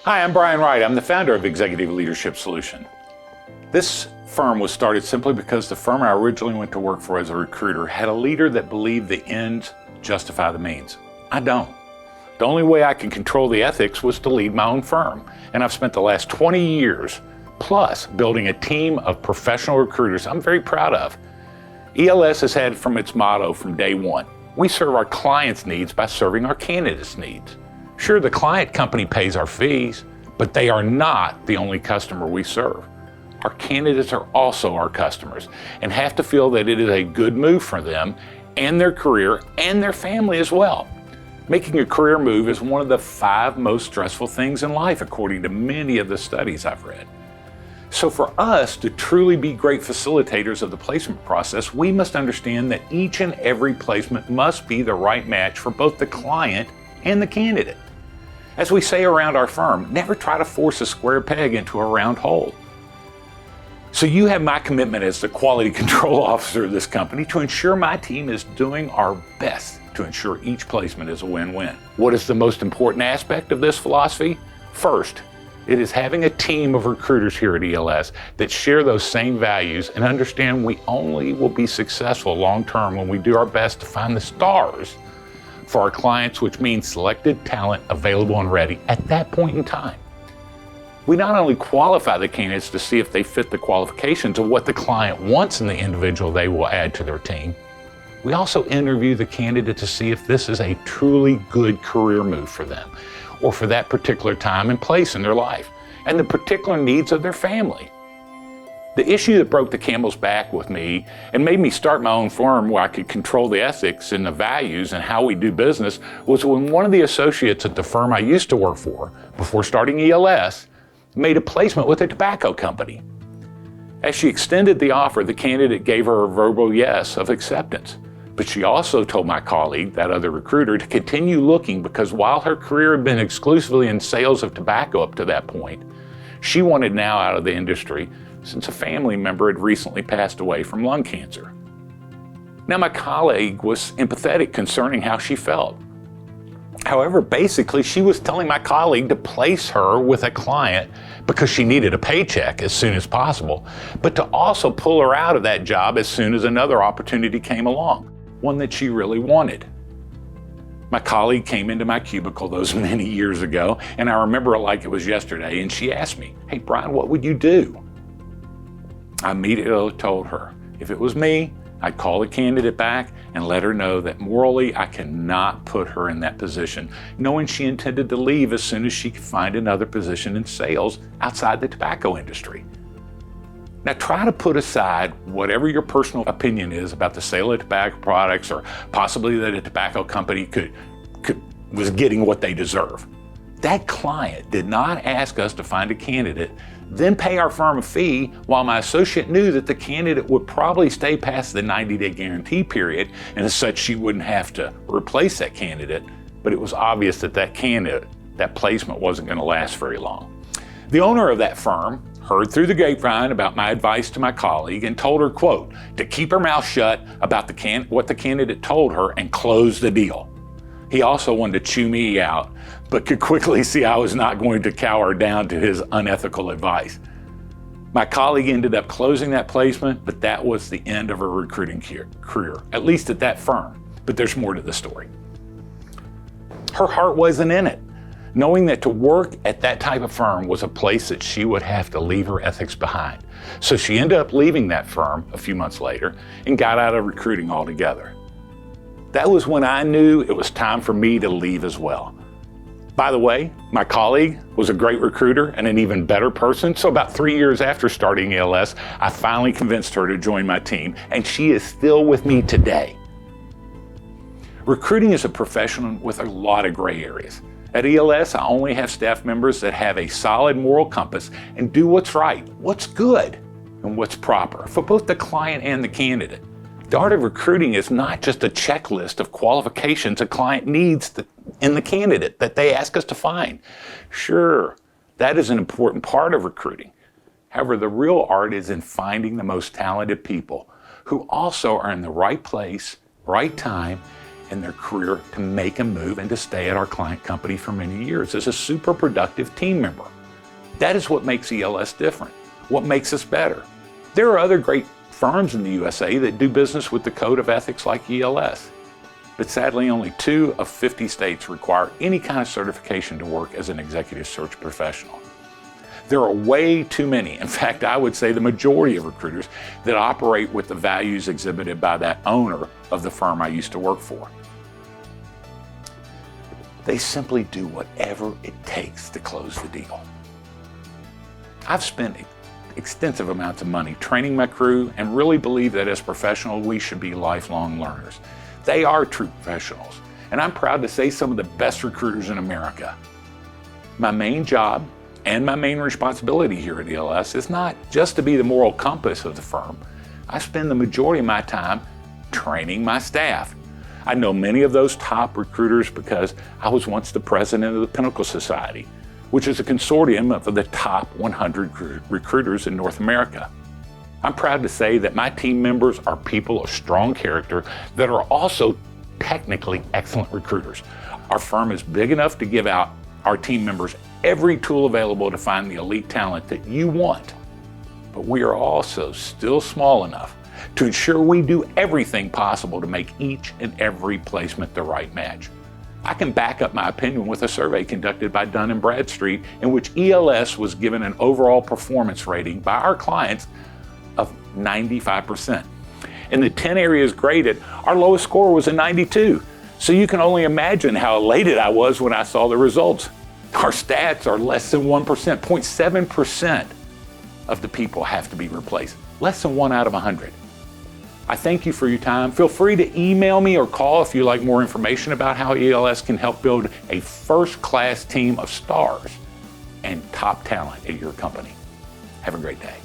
Hi, I'm Brian Wright. I'm the founder of Executive Leadership Solution. This firm was started simply because the firm I originally went to work for as a recruiter had a leader that believed the ends justify the means. I don't. The only way I could control the ethics was to lead my own firm. And I've spent the last 20 years plus building a team of professional recruiters I'm very proud of. ELS has had from its motto from day one, we serve our clients' needs by serving our candidates' needs. Sure, the client company pays our fees, but they are not the only customer we serve. Our candidates are also our customers and have to feel that it is a good move for them and their career and their family as well. Making a career move is one of the 5 most stressful things in life, according to many of the studies I've read. So for us to truly be great facilitators of the placement process, we must understand that each and every placement must be the right match for both the client and the candidate. As we say around our firm, never try to force a square peg into a round hole. So you have my commitment as the quality control officer of this company to ensure my team is doing our best to ensure each placement is a win-win. What is the most important aspect of this philosophy? First, it is having a team of recruiters here at ELS that share those same values and understand we only will be successful long-term when we do our best to find the stars for our clients, which means selected talent available and ready at that point in time. We not only qualify the candidates to see if they fit the qualifications of what the client wants in the individual they will add to their team, we also interview the candidate to see if this is a truly good career move for them or for that particular time and place in their life and the particular needs of their family. The issue that broke the camel's back with me and made me start my own firm where I could control the ethics and the values and how we do business was when one of the associates at the firm I used to work for, before starting ELS, made a placement with a tobacco company. As she extended the offer, the candidate gave her a verbal yes of acceptance. But she also told my colleague, that other recruiter, to continue looking because while her career had been exclusively in sales of tobacco up to that point, she wanted now out of the industry since a family member had recently passed away from lung cancer. Now, my colleague was empathetic concerning how she felt. However, basically, she was telling my colleague to place her with a client because she needed a paycheck as soon as possible, but to also pull her out of that job as soon as another opportunity came along, one that she really wanted. My colleague came into my cubicle those many years ago, and I remember it like it was yesterday, and she asked me, "Hey, Brian, what would you do?" I immediately told her, if it was me, I'd call the candidate back and let her know that morally I cannot put her in that position, knowing she intended to leave as soon as she could find another position in sales outside the tobacco industry. Now try to put aside whatever your personal opinion is about the sale of tobacco products or possibly that a tobacco company was getting what they deserve. That client did not ask us to find a candidate, then pay our firm a fee while my associate knew that the candidate would probably stay past the 90-day guarantee period, and as such she wouldn't have to replace that candidate, but it was obvious that that placement wasn't going to last very long. The owner of that firm heard through the grapevine about my advice to my colleague and told her, quote, to keep her mouth shut about what the candidate told her and close the deal. He also wanted to chew me out, but could quickly see I was not going to cower down to his unethical advice. My colleague ended up closing that placement, but that was the end of her recruiting career, at least at that firm. But there's more to the story. Her heart wasn't in it, knowing that to work at that type of firm was a place that she would have to leave her ethics behind. So she ended up leaving that firm a few months later and got out of recruiting altogether. That was when I knew it was time for me to leave as well. By the way, my colleague was a great recruiter and an even better person, so about 3 years after starting ELS, I finally convinced her to join my team, and she is still with me today. Recruiting is a profession with a lot of gray areas. At ELS, I only have staff members that have a solid moral compass and do what's right, what's good, and what's proper for both the client and the candidate. The art of recruiting is not just a checklist of qualifications a client needs in the candidate that they ask us to find. Sure, that is an important part of recruiting. However, the real art is in finding the most talented people who also are in the right place, right time, in their career to make a move and to stay at our client company for many years as a super productive team member. That is what makes ELS different, what makes us better. There are other great firms in the USA that do business with the code of ethics like ELS, but sadly only 2 of 50 states require any kind of certification to work as an executive search professional. There are way too many, in fact I would say the majority of recruiters, that operate with the values exhibited by that owner of the firm I used to work for. They simply do whatever it takes to close the deal. I've spent extensive amounts of money training my crew and really believe that as professionals we should be lifelong learners. They are true professionals, and I'm proud to say some of the best recruiters in America. My main job and my main responsibility here at ELS is not just to be the moral compass of the firm. I spend the majority of my time training my staff. I know many of those top recruiters because I was once the president of the Pinnacle Society, which is a consortium of the top 100 recruiters in North America. I'm proud to say that my team members are people of strong character that are also technically excellent recruiters. Our firm is big enough to give out our team members every tool available to find the elite talent that you want. But we are also still small enough to ensure we do everything possible to make each and every placement the right match. I can back up my opinion with a survey conducted by Dun & Bradstreet in which ELS was given an overall performance rating by our clients of 95%. In the 10 areas graded, our lowest score was a 92. So you can only imagine how elated I was when I saw the results. Our stats are less than 1%, 0.7% of the people have to be replaced, less than 1 out of 100. I thank you for your time. Feel free to email me or call if you'd like more information about how ELS can help build a first-class team of stars and top talent at your company. Have a great day.